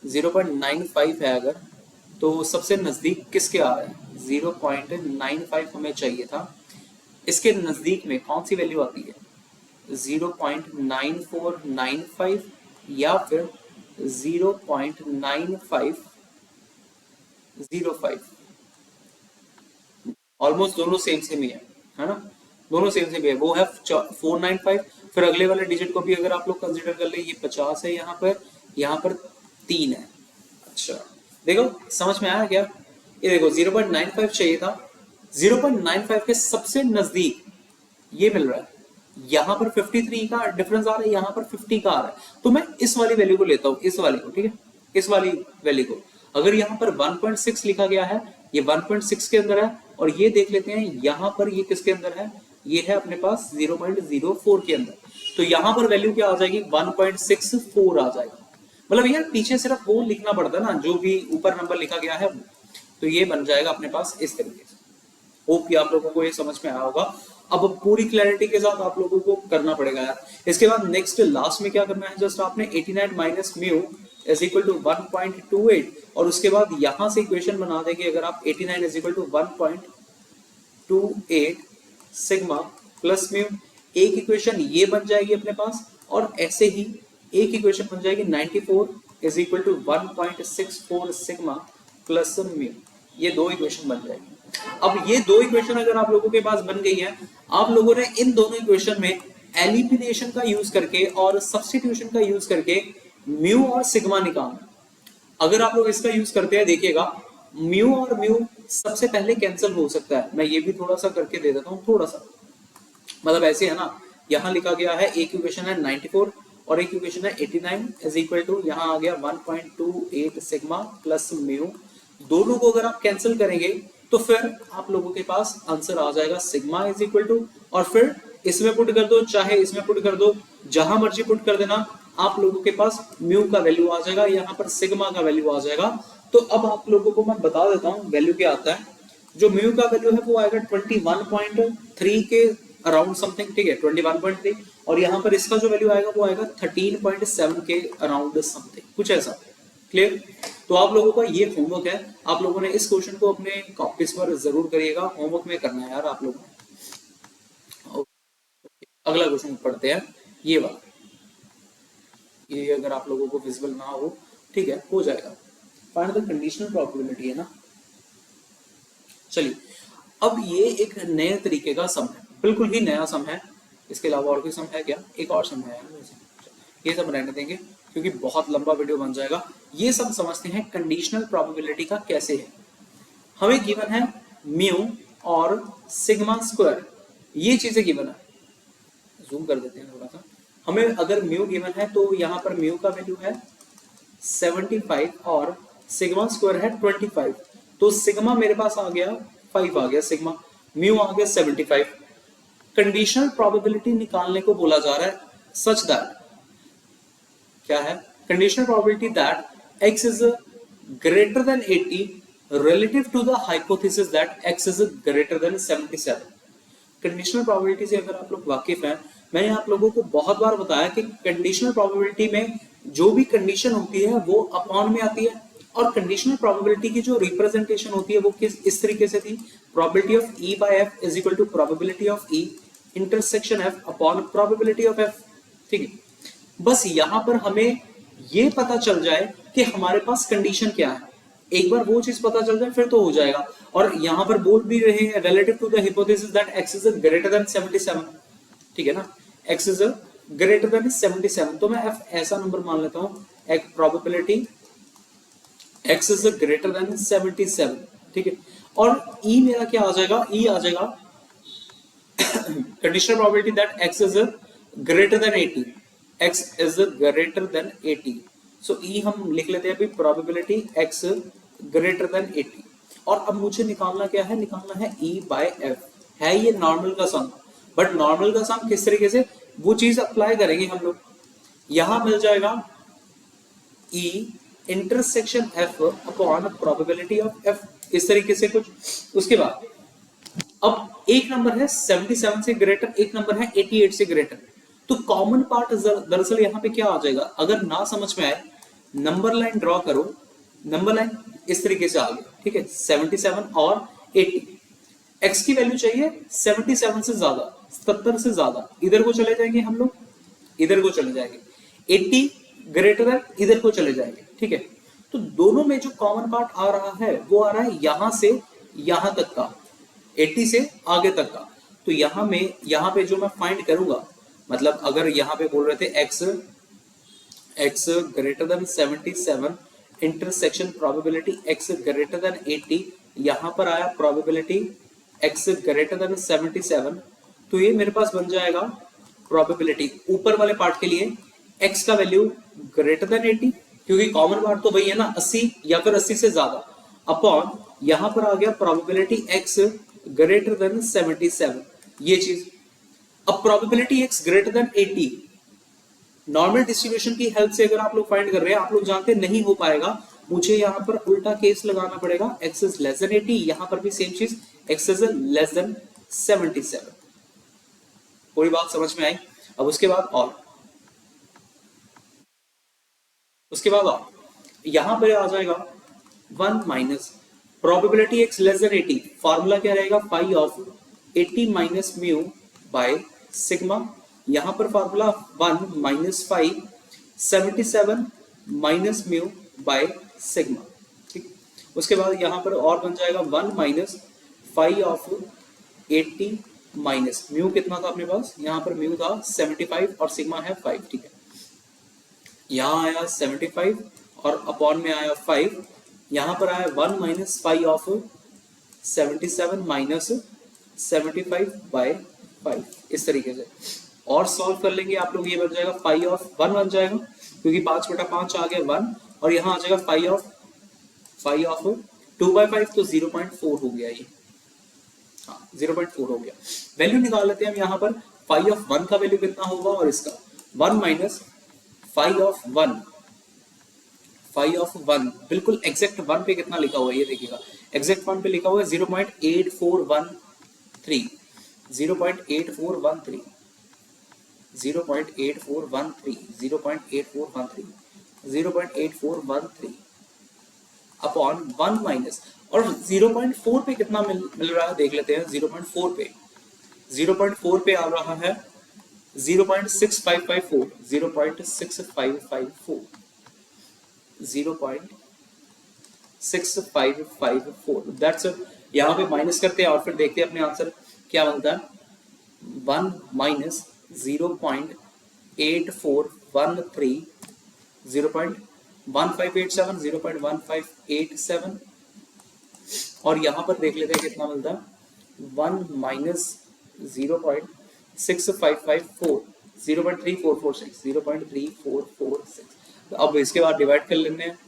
0.95 है अगर, तो सबसे नजदीक किसके आ रहा है, 0.95 हमें चाहिए था, इसके नजदीक में कौन सी वैल्यू आती है, 0.9495 या फिर 0.9505, ऑलमोस्ट दोनों सेम सेम ही है ना, दोनों सेम सेम है, वो है 495। फिर अगले वाले डिजिट को भी अगर आप लोग कंसीडर कर ले, ये 50 है यहाँ पर 3 है। अच्छा देखो समझ में आया क्या, ये देखो 0.95 चाहिए था, 0.95 के सबसे नजदीक ये मिल रहा है, यहाँ पर 53 का डिफरेंस आ रहा है, यहाँ पर 50 का आ रहा है, तो मैं इस वाली वैल्यू को लेता हूँ, इस वाली को, ठीक है, इस वाली वैल्यू को। अगर यहाँ पर 1.6 लिखा गया है, ये 1.6 के अंदर है, और ये देख लेते हैं यहाँ पर ये किसके अंदर है, ये है अपने पास 0.04 के अंदर, तो यहाँ पर वैल्यू क्या आ जाएगी, 1.64 आ जाएगा। मतलब यार पीछे सिर्फ वो लिखना पड़ता है ना, जो भी ऊपर नंबर लिखा गया है, तो ये बन जाएगा अपने पास इस तरीके से। होप कि आप लोगों को ये समझ में आया होगा। अब पूरी क्लैरिटी के साथ आप लोगों को करना पड़ेगा यार। इसके बाद नेक्स्ट लास्ट में क्या करना है, जस्ट आपने 89 minus mu is equal to 1.28, और उसके बाद यहां से इक्वेशन बना देंगे, अगर आप 89 is equal to 1.28 sigma plus mu, एक इक्वेशन ये बन जाएगी अपने पास, और ऐसे ही एक इक्वेशन बन जाएगी 94 is equal to 1.64 sigma plus mu. ये दो इक्वेशन बन जाएगी। अब ये दो इक्वेशन अगर आप लोगों के पास बन गई है, आप लोगों ने इन दोनों इक्वेशन में एलिमिनेशन का यूज करके और सब्स्टिट्यूशन का यूज करके म्यू और सिग्मा निकालना। अगर आप लोग इसका यूज करते हैं, देखिएगा म्यू और म्यू सबसे पहले कैंसिल हो सकता है। मैं ये भी थोड़ा सा करके दे देता हूँ, थोड़ा सा, मतलब ऐसे है ना, यहाँ लिखा गया है एक इक्वेशन है 94 और एक इक्वेशन है 89 इज इक्वल टू यहाँ आ गया 1.28 सिग्मा प्लस म्यू। दोनों को अगर आप कैंसिल करेंगे तो फिर आप लोगों के पास आंसर आ जाएगा सिग्मा इज इक्वल टू, और फिर इसमें पुट कर दो चाहे इसमें पुट कर दो, जहां मर्जी पुट कर देना, आप लोगों के पास म्यू का वैल्यू आ जाएगा, यहाँ पर सिग्मा का वैल्यू आ जाएगा। तो अब आप लोगों को मैं बता देता हूँ वैल्यू क्या आता है। जो म्यू का वैल्यू है वो आएगा 21.3 के अराउंड समथिंग, ठीक है 21.3, और यहाँ पर इसका जो वैल्यू आएगा वो आएगा 13.7 के अराउंड समथिंग, कुछ ऐसा। क्लियर? तो आप लोगों का ये होमवर्क है, आप लोगों ने इस क्वेश्चन को अपने कॉपीज पर जरूर करिएगा, होमवर्क में करना है यार आप लोगों ने। अगला क्वेश्चन पढ़ते हैं, ये वाला, ये अगर आप लोगों को विजिबल ना हो, ठीक है, हो जाएगा। फाइंड द कंडीशनल प्रोबेबिलिटी है ना। चलिए, अब ये एक नए तरीके का सम है, बिल्कुल ही नया सम है। इसके अलावा और कोई सम है क्या? एक और सम है, ये सब रहने देंगे क्योंकि बहुत लंबा वीडियो बन जाएगा। ये सब समझते हैं कंडीशनल प्रोबेबिलिटी का कैसे है। हमें गिवन है म्यू और सिग्मा स्क्वायर, ये चीजें गिवन है। जूम कर देते हैं थोड़ा सा। हमें अगर म्यू गिवन है तो यहाँ पर म्यू का वैल्यू है 75 और सिग्मा स्क्वायर है 25, तो सिग्मा मेरे पास आ गया 5 आ गया सिग्मा, म्यू आ गया 75। कंडीशनल प्रोबेबिलिटी निकालने को बोला जा रहा है, सच दैट क्या है? Conditional probability that x is greater than 80 relative to the hypothesis that x is greater than 77। Conditional probability से अगर आप लोग वाकिफ हैं, मैंने आप लोगों को बहुत बार बताया कि कंडीशनल प्रोबेबिलिटी में जो भी कंडीशन होती है वो अपॉन में आती है, और कंडीशनल प्रोबेबिलिटी की जो रिप्रेजेंटेशन होती है वो इस तरीके से थी, probability of E by F is equal to probability of E intersection F upon probability of F। ठीक है, बस यहां पर हमें ये पता चल जाए कि हमारे पास कंडीशन क्या है, एक बार वो चीज पता चल जाए फिर तो हो जाएगा। और यहां पर बोल भी रहे हैं relative to the hypothesis that x is greater than 77, ठीक है ना, x इज ग्रेटर देन 77, तो मैं f ऐसा नंबर मान लेता हूं, एक probability x is greater than 77, ठीक है। और e मेरा क्या आ जाएगा? e आ जाएगा conditional probability that x is greater then 80, x is greater than 80, so E हम लिख लेते हैं अभी प्रोबेबिलिटी x greater than 80। और अब मुझे निकालना क्या है? निकालना है E by F। है ये नॉर्मल का सम, बट नॉर्मल का सम किस तरीके से, वो चीज अप्लाई करेंगे हम लोग। यहां मिल जाएगा E intersection F upon probability of F, इस तरीके से कुछ। उसके बाद अब एक नंबर है 77 से ग्रेटर, एक नंबर है 88 से ग्रेटर, तो कॉमन पार्ट दरअसल यहाँ पे क्या आ जाएगा? अगर ना समझ में आए, नंबर लाइन ड्रॉ करो, नंबर लाइन इस तरीके से आ गई, ठीक है, 77 और 80। x की वैल्यू चाहिए 77 से ज्यादा, 70 से ज्यादा, इधर को चले जाएंगे हम लोग, इधर को चले जाएंगे, 80 ग्रेटर देन इधर को चले जाएंगे, ठीक है। तो दोनों में जो कॉमन पार्ट आ रहा है वो आ रहा है यहां से यहां तक का, 80 से आगे तक का। तो यहाँ पे जो मैं फाइंड करूंगा, मतलब अगर यहाँ पे बोल रहे थे x greater than 77 intersection probability x greater then 80, यहाँ पर आया प्रोबेबिलिटी x ग्रेटर देन 77, तो ये मेरे पास बन जाएगा प्रोबेबिलिटी ऊपर वाले पार्ट के लिए x का वैल्यू ग्रेटर देन 80, क्योंकि कॉमन पार्ट तो वही है ना 80 या फिर 80 से ज्यादा, अपॉन यहाँ पर आ गया प्रोबेबिलिटी x ग्रेटर देन 77, ये चीज। अब probability x greater then 80 normal distribution की हेल्प से अगर आप लोग फाइंड कर रहे हैं, आप लोग जानते नहीं हो पाएगा, मुझे यहाँ पर उल्टा केस लगाना पड़ेगा, x इज लेस देन 80, यहाँ पर भी सेम चीज x इज लेस देन 77। पूरी बात समझ में आई? अब उसके बाद और यहाँ पर आ जाएगा 1 minus probability x less than 80, formula क्या रहेगा? Phi of 80 minus mu by sigma, यहां पर formula 1 minus 5, 77 minus mu by sigma. ठीक, उसके बाद यहाँ पर और बन जाएगा 1 minus five of 80 minus mu कितना था अपने पास, यहाँ पर म्यू था 75 और सिग्मा है 5। ठीक है, यहाँ आया 75 और अपॉन में आया 5, यहाँ पर आया 1 minus five of 77 minus 75 by 5, इस तरीके से और सॉल्व कर लेंगे आप लोग। ये बन जाएगा 5 ऑफ 1 बन जाएगा, क्योंकि 5/5 आ गया 1, और यहाँ आ जाएगा 5 ऑफ 2/5, तो 0.4 हो गया ये। हाँ 0.4 हो गया। वैल्यू निकाल लेते हैं हम यहाँ पर। 5 ऑफ 1 का वैल्यू कितना होगा और इसका 1 माइनस 5 ऑफ 1, 5 ऑफ 1 बिल्कुल एग्जैक्ट 1 पे कितना लिखा हुआ है ये देखिएगा, एग्जैक्ट 1 पे लिखा हुआ है 0.8413, 0.8413, 0.8413, 0.8413, 0.8413 अपॉन 1 माइनस, और 0.4 पे कितना मिल रहा है देख लेते हैं। 0.4 पे, 0.4 पे आ रहा है 0.6554, 0.6554, 0.6554 दैट्स, यहाँ पे माइनस करते हैं और फिर देखते हैं अपने आंसर क्या बनता है। 1 माइनस 0.8413, 0.1587, 0.1587, और यहाँ पर देख लेते हैं कितना मिलता है। 1 माइनस 0.6554, 0.3446, 0.3446। तो अब इसके बाद डिवाइड कर लेते हैं,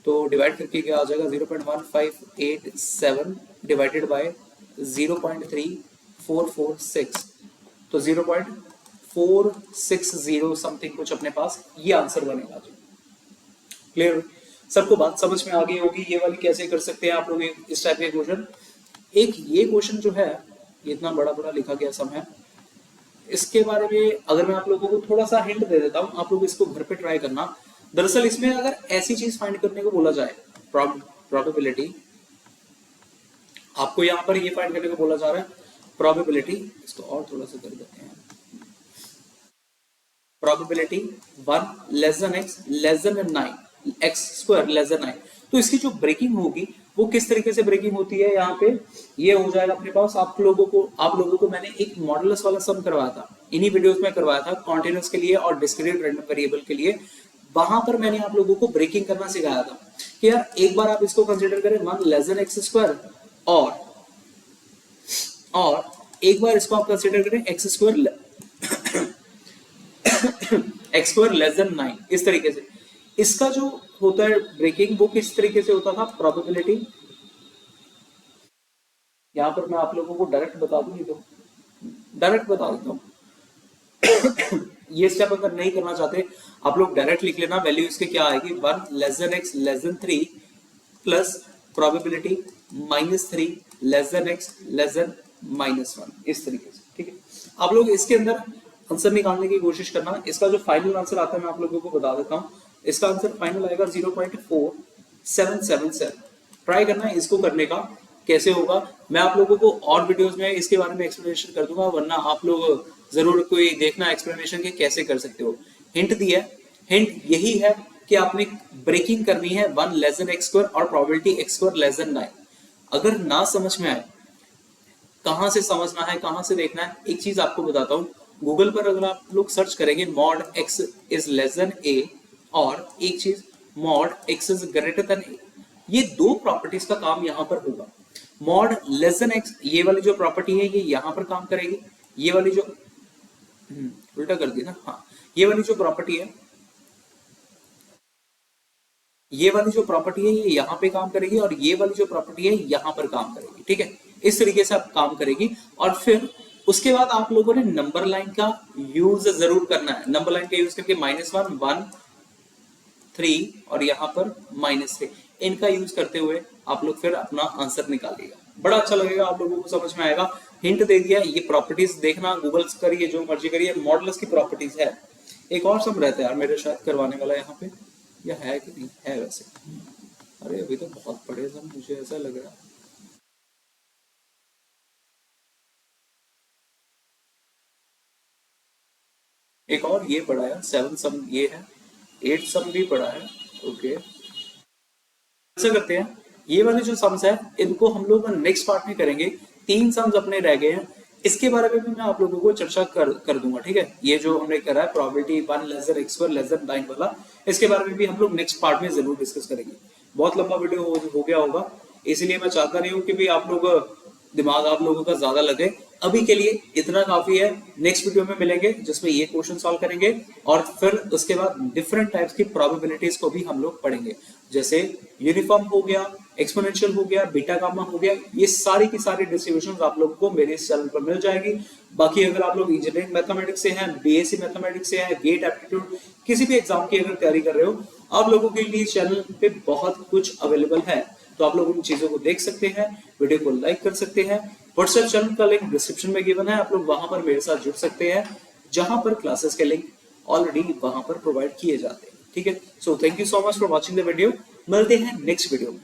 तो डिवाइड करके क्या आ जाएगा 0.1587 डिवाइडेड बाय 0.3446, तो 0.460 समथिंग कुछ अपने पास ये आंसर बनेगा। जी क्लियर, सबको बात समझ में आ गई होगी। ये वाली कैसे कर सकते हैं आप लोग इस टाइप के क्वेश्चन। एक ये क्वेश्चन जो है ये इतना बड़ा बड़ा लिखा गया सब है, इसके बारे में अगर मैं आप लोगों को थोड़ा सा हिंट दे देता हूं, आप लोग इसको घर पे ट्राई करना। दरअसल इसमें अगर ऐसी चीज फाइंड करने को बोला जाए, प्रोबेबिलिटी, आपको यहाँ पर ये फाइंड करने को बोला जा रहा है प्रोबेबिलिटी, इसको और थोड़ा सा कर देते हैं, probability 1 less than x less then 9, x square less than 9, तो इसकी जो ब्रेकिंग होगी वो किस तरीके से ब्रेकिंग होती है। यहाँ पे ये हो जाएगा अपने पास। आप लोगों को मैंने एक मॉडुलस वाला सम करवाया था, इन्हीं वीडियोस में करवाया था, कॉन्टिन्यूअस के लिए और डिस्क्रीट रैंडम वेरिएबल के लिए। वहां पर मैंने आप लोगों को ब्रेकिंग करना सिखाया था कि यार एक बार आप इसको कंसिडर करें 1 लेस देन x स्क्वायर, और एक बार इसको आप कंसिडर करें x स्क्वायर लेस देन 9, इस तरीके से। इसका जो होता है ब्रेकिंग वो किस तरीके से होता था, प्रोबेबिलिटी, यहां पर मैं आप लोगों को डायरेक्ट बता दूं, तो डायरेक्ट बता देता हूं। ये स्टेप अगर नहीं करना चाहते आप लोग डायरेक्ट लिख लेना, वैल्यू इसके क्या आएगी 1 less than x less then 3 plus probability -3 less than x less then -1, इस तरीके से। ठीक है, आप लोग इसके अंदर आंसर निकालने की कोशिश करना। इसका जो फाइनल आंसर आता है मैं आप लोगों को बता देता हूं, इसका आंसर फाइनल आएगा 0.4777। ट्राई करना है इसको करने का, कैसे होगा मैं आप लोगों को और वीडियोस में इसके बारे में एक्सप्लेनेशन कर दूंगा, वरना आप लोग जरूर कोई देखना एक्सप्लेनेशन के कैसे कर सकते हो। हिंट दिया है, हिंट यही है कि आपने ब्रेकिंग करनी है 1 लेस देन x स्क्वायर और probability x square less than 9। अगर ना समझ में आए, कहां से समझना है कहां से देखना है, एक चीज आपको बताता हूं। गूगल पर अगर आप लोग सर्च करेंगे mod x is less than a, और एक चीज mod x is greater then a, ये दो प्रॉपर्टीज का काम यहां पर होगा। मॉड लेस देन x, ये वाली जो प्रॉपर्टी है ये यहां पर काम करेगी, ये वाली जो उल्टा कर दी ना, हाँ ये वाली जो प्रॉपर्टी है, ये वाली जो प्रॉपर्टी है ये यहाँ पे काम करेगी, और ये वाली जो प्रॉपर्टी है यहाँ पर काम करेगी। ठीक है, इस तरीके से आप काम करेगी। और फिर उसके बाद आप लोगों ने नंबर लाइन का यूज जरूर करना है। नंबर लाइन का यूज करके -1 1 3 और यहाँ पर -3, इनका यूज करते हुए आप लोग फिर अपना आंसर निकालिएगा। बड़ा अच्छा लगेगा, आप लोगों को समझ में आएगा। हिंट दे दिया, ये प्रॉपर्टीज देखना, गूगल करिए जो मर्जी करिए, मॉडुलस की प्रॉपर्टीज है। एक और सम रहता है यार मेरे शायद करवाने वाला यहाँ पे, या है कि नहीं है वैसे, अरे अभी तो बहुत बड़े सम मुझे ऐसा लग रहा है। एक और ये पढ़ा यार 7 सम ये है, 8 सम भी पढ़ा है। ओके, ऐसा करते हैं, ये वाले जो सम्स है इनको हम लोग नेक्स्ट पार्ट में करेंगे। 3 सम्स अपने रह गए हैं, इसके बारे में भी मैं आप लोगों को चर्चा कर दूंगा, ठीक है। ये जो हमने करा है probability 1 less than x square less than 9 वाला, इसके बारे में भी हम लोग नेक्स्ट पार्ट में जरूर डिस्कस करेंगे। बहुत लंबा वीडियो हो गया होगा, इसीलिए मैं चाहता नहीं हूँ कि भी आप लोग दिमाग आप लोगों का ज्यादा लगे। अभी के लिए इतना काफी है, नेक्स्ट वीडियो में मिलेंगे जिसमें ये क्वेश्चन सॉल्व करेंगे और फिर उसके बाद डिफरेंट टाइप्स की प्रोबेबिलिटीज को भी हम लोग पढ़ेंगे, जैसे यूनिफॉर्म हो गया, एक्सपोनेंशियल हो गया, बीटा गामा हो गया। ये सारी की सारी डिस्ट्रीब्यूशन आप लोगों को मेरे इस चैनल पर मिल जाएगी। बाकी अगर आप लोग इंजीनियरिंग मैथमेटिक्स से हैं, बीएससी मैथमेटिक्स से हैं, गेट एप्टीट्यूड किसी भी एग्जाम की अगर तैयारी कर रहे हो, आप लोगों के लिए चैनल पे बहुत कुछ अवेलेबल है, तो आप लोग उन चीजों को देख सकते हैं, वीडियो को लाइक कर सकते हैं। व्हाट्सएप चैनल का लिंक डिस्क्रिप्शन में गिवन है, आप लोग वहां पर मेरे साथ जुड़ सकते हैं, जहां पर क्लासेस के लिंक ऑलरेडी वहां पर प्रोवाइड किए जाते हैं, ठीक है। So thank you so much for watching the video, मिलते हैं नेक्स्ट वीडियो में।